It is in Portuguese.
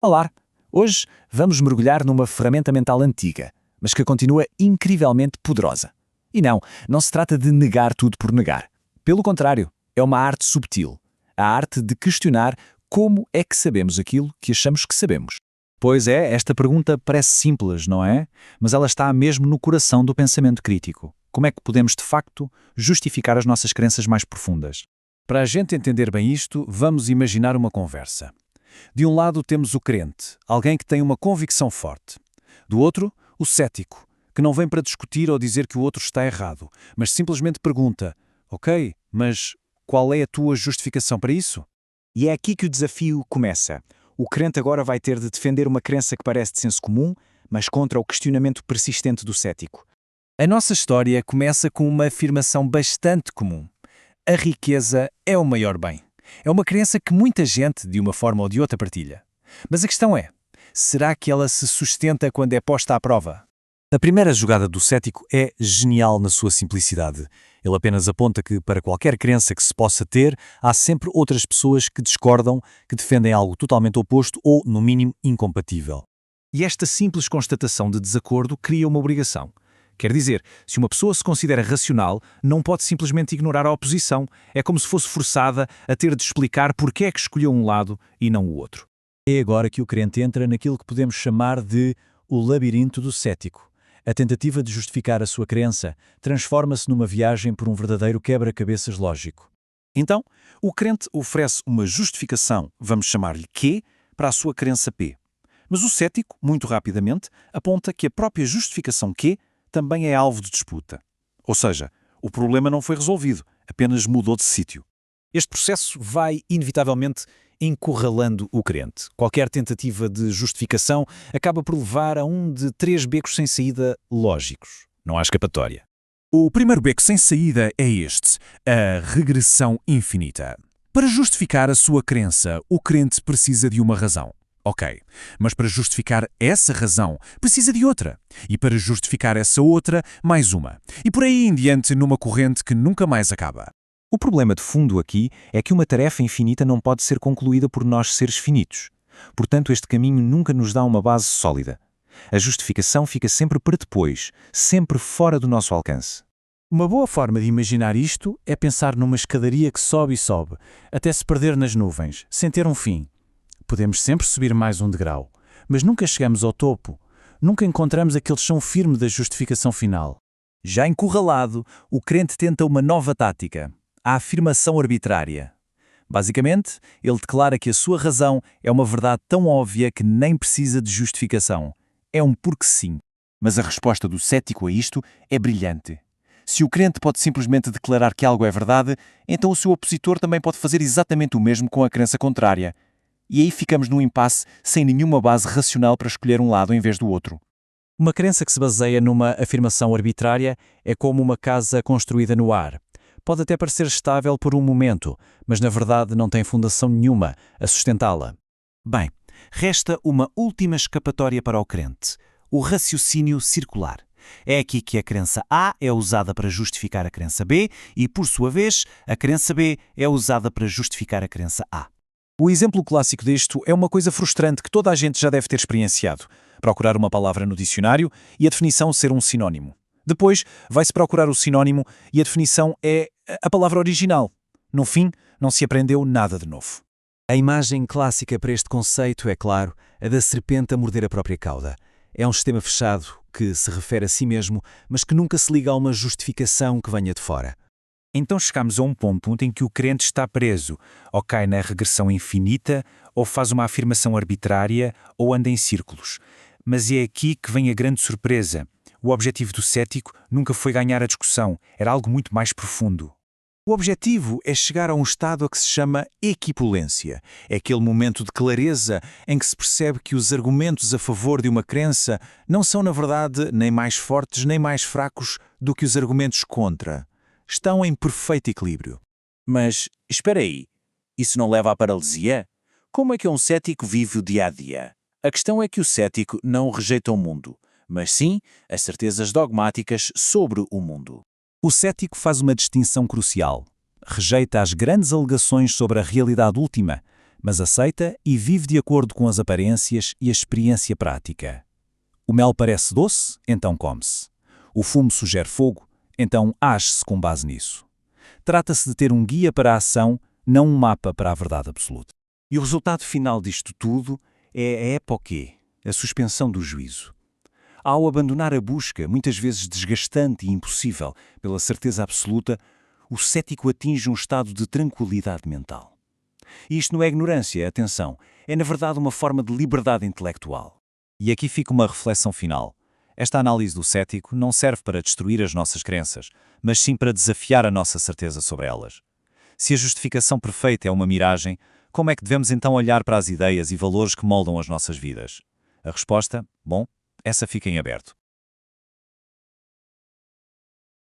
Olá! Hoje vamos mergulhar numa ferramenta mental antiga, mas que continua incrivelmente poderosa. E não se trata de negar tudo por negar. Pelo contrário, é uma arte subtil. A arte de questionar como é que sabemos aquilo que achamos que sabemos. Pois é, esta pergunta parece simples, não é? Mas ela está mesmo no coração do pensamento crítico. Como é que podemos, de facto, justificar as nossas crenças mais profundas? Para a gente entender bem isto, vamos imaginar uma conversa. De um lado temos o crente, alguém que tem uma convicção forte. Do outro, o cético, que não vem para discutir ou dizer que o outro está errado, mas simplesmente pergunta: ok, mas qual é a tua justificação para isso? E é aqui que o desafio começa. O crente agora vai ter de defender uma crença que parece de senso comum, mas contra o questionamento persistente do cético. A nossa história começa com uma afirmação bastante comum. A riqueza é o maior bem. É uma crença que muita gente, de uma forma ou de outra, partilha. Mas a questão é, será que ela se sustenta quando é posta à prova? A primeira jogada do cético é genial na sua simplicidade. Ele apenas aponta que, para qualquer crença que se possa ter, há sempre outras pessoas que discordam, que defendem algo totalmente oposto ou, no mínimo, incompatível. E esta simples constatação de desacordo cria uma obrigação. Quer dizer, se uma pessoa se considera racional, não pode simplesmente ignorar a oposição. É como se fosse forçada a ter de explicar porque é que escolheu um lado e não o outro. É agora que o crente entra naquilo que podemos chamar de o labirinto do cético. A tentativa de justificar a sua crença transforma-se numa viagem por um verdadeiro quebra-cabeças lógico. Então, o crente oferece uma justificação, vamos chamar-lhe Q, para a sua crença P. Mas o cético, muito rapidamente, aponta que a própria justificação Q também é alvo de disputa. Ou seja, o problema não foi resolvido, apenas mudou de sítio. Este processo vai, inevitavelmente, encurralando o crente. Qualquer tentativa de justificação acaba por levar a um de 3 becos sem saída lógicos. Não há escapatória. O primeiro beco sem saída é este, a regressão infinita. Para justificar a sua crença, o crente precisa de uma razão. Ok, mas para justificar essa razão, precisa de outra. E para justificar essa outra, mais uma. E por aí em diante numa corrente que nunca mais acaba. O problema de fundo aqui é que uma tarefa infinita não pode ser concluída por nós seres finitos. Portanto, este caminho nunca nos dá uma base sólida. A justificação fica sempre para depois, sempre fora do nosso alcance. Uma boa forma de imaginar isto é pensar numa escadaria que sobe e sobe, até se perder nas nuvens, sem ter um fim. Podemos sempre subir mais um degrau, mas nunca chegamos ao topo. Nunca encontramos aquele chão firme da justificação final. Já encurralado, o crente tenta uma nova tática, a afirmação arbitrária. Basicamente, ele declara que a sua razão é uma verdade tão óbvia que nem precisa de justificação. É um porque sim. Mas a resposta do cético a isto é brilhante. Se o crente pode simplesmente declarar que algo é verdade, então o seu opositor também pode fazer exatamente o mesmo com a crença contrária. E aí ficamos num impasse sem nenhuma base racional para escolher um lado em vez do outro. Uma crença que se baseia numa afirmação arbitrária é como uma casa construída no ar. Pode até parecer estável por um momento, mas na verdade não tem fundação nenhuma a sustentá-la. Bem, resta uma última escapatória para o crente, o raciocínio circular. É aqui que a crença A é usada para justificar a crença B e, por sua vez, a crença B é usada para justificar a crença A. O exemplo clássico disto é uma coisa frustrante que toda a gente já deve ter experienciado. Procurar uma palavra no dicionário e a definição ser um sinónimo. Depois, vai-se procurar o sinónimo e a definição é a palavra original. No fim, não se aprendeu nada de novo. A imagem clássica para este conceito é, claro, a da serpente a morder a própria cauda. É um sistema fechado que se refere a si mesmo, mas que nunca se liga a uma justificação que venha de fora. Então chegamos a um ponto em que o crente está preso, ou cai na regressão infinita, ou faz uma afirmação arbitrária, ou anda em círculos. Mas é aqui que vem a grande surpresa. O objetivo do cético nunca foi ganhar a discussão, era algo muito mais profundo. O objetivo é chegar a um estado a que se chama equipolência. É aquele momento de clareza em que se percebe que os argumentos a favor de uma crença não são, na verdade, nem mais fortes nem mais fracos do que os argumentos contra. Estão em perfeito equilíbrio. Mas, espera aí, isso não leva à paralisia? Como é que um cético vive o dia-a-dia? A questão é que o cético não rejeita o mundo, mas sim as certezas dogmáticas sobre o mundo. O cético faz uma distinção crucial. Rejeita as grandes alegações sobre a realidade última, mas aceita e vive de acordo com as aparências e a experiência prática. O mel parece doce, então come-se. O fumo sugere fogo, então age-se com base nisso. Trata-se de ter um guia para a ação, não um mapa para a verdade absoluta. E o resultado final disto tudo é a époquê, a suspensão do juízo. Ao abandonar a busca, muitas vezes desgastante e impossível, pela certeza absoluta, o cético atinge um estado de tranquilidade mental. E isto não é ignorância, atenção, é na verdade uma forma de liberdade intelectual. E aqui fica uma reflexão final. Esta análise do cético não serve para destruir as nossas crenças, mas sim para desafiar a nossa certeza sobre elas. Se a justificação perfeita é uma miragem, como é que devemos então olhar para as ideias e valores que moldam as nossas vidas? A resposta? Bom, essa fica em aberto.